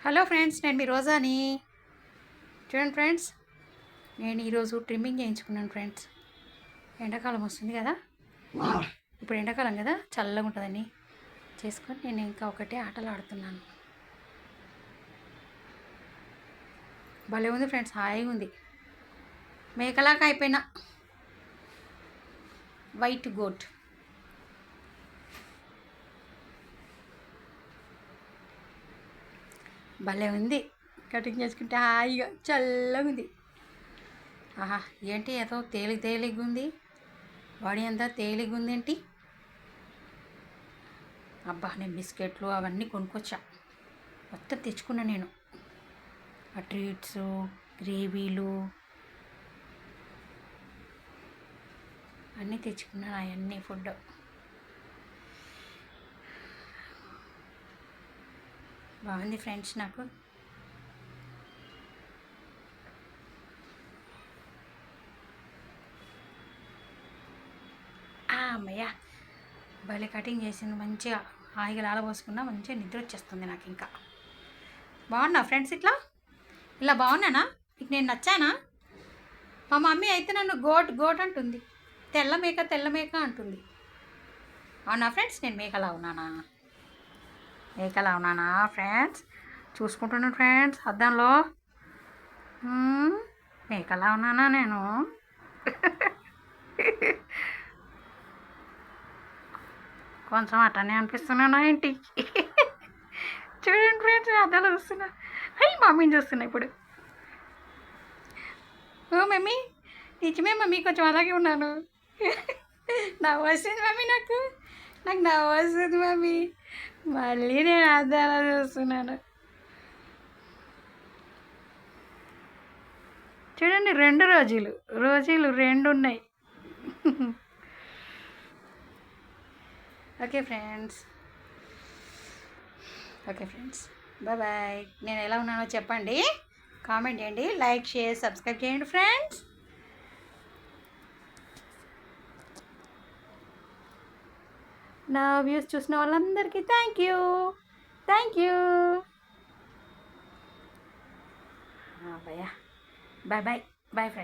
Hello friends, నేను మీ రోజాని. చూడండి friends, నేను ఈరోజు ట్రిమ్మింగ్ చేయించుకున్నాను ఫ్రెండ్స్. ఎండాకాలం వస్తుంది కదా, ఇప్పుడు ఎండాకాలం కదా, చల్లగా ఉంటుందని చేసుకొని నేను ఇంకా ఒకటే ఆటలు ఆడుతున్నాను. భలే ఉంది ఫ్రెండ్స్, హాయిగా ఉంది. మేకలాగా అయిపోయినా వైట్ గోట్. భలే ఉంది, కటింగ్ చేసుకుంటే హాయిగా చల్లగా ఉంది. ఆహా, ఏంటి ఏదో తేలిగ్గా ఉంది, బాడీ అంతా తేలిగ్గా ఉంది ఏంటి. అబ్బా, నేను బిస్కెట్లు అవన్నీ కొనుక్కొచ్చా, మొత్తం తెచ్చుకున్నా నేను. ఆ ట్రీట్స్, గ్రేవీలు అన్నీ తెచ్చుకున్నాను, అవన్నీ ఫుడ్. బాగుంది ఫ్రెండ్స్. నాకు అమ్మయ్య, భలే కటింగ్ చేసింది, మంచిగా హాయిగా లాలబోసుకున్నా, మంచిగా నిద్ర వచ్చేస్తుంది నాకు. ఇంకా బాగున్నా ఫ్రెండ్స్, ఇలా బాగున్నానా? నీకు నేను నచ్చానా? మా మమ్మీ అయితే నన్ను గోట్ గోట్ అంటుంది, తెల్ల మేక అంటుంది. అవునా ఫ్రెండ్స్, నేను మేకలా ఉన్నానా ఫ్రెండ్స్? చూసుకుంటున్నాను ఫ్రెండ్స్ అద్దంలో. మేకలా ఉన్నానా నేను? కొంచెం అట్టనే అనిపిస్తున్నానా ఏంటి? చూడండి ఫ్రెండ్స్, అద్దంలో చూస్తున్నా. మమ్మీని చూస్తున్నా ఇప్పుడు. ఓ మమ్మీ, నిజమే మమ్మీ, కొంచెం అలాగే ఉన్నాను. నవ్వు వస్తుంది మమ్మీ, నాకు నవ్వు వస్తుంది మమ్మీ. మళ్ళీ నేను అద్దాలో చూస్తున్నాను. చూడండి, రోజులు రెండు ఉన్నాయి. Okay friends, bye bye. నేను ఎలా ఉన్నానో చెప్పండి, కామెంట్ చేయండి, లైక్, షేర్, సబ్స్క్రైబ్ చేయండి ఫ్రెండ్స్. నా వ్యూస్ చూసిన వాళ్ళందరికీ thank you. Bye bye friends.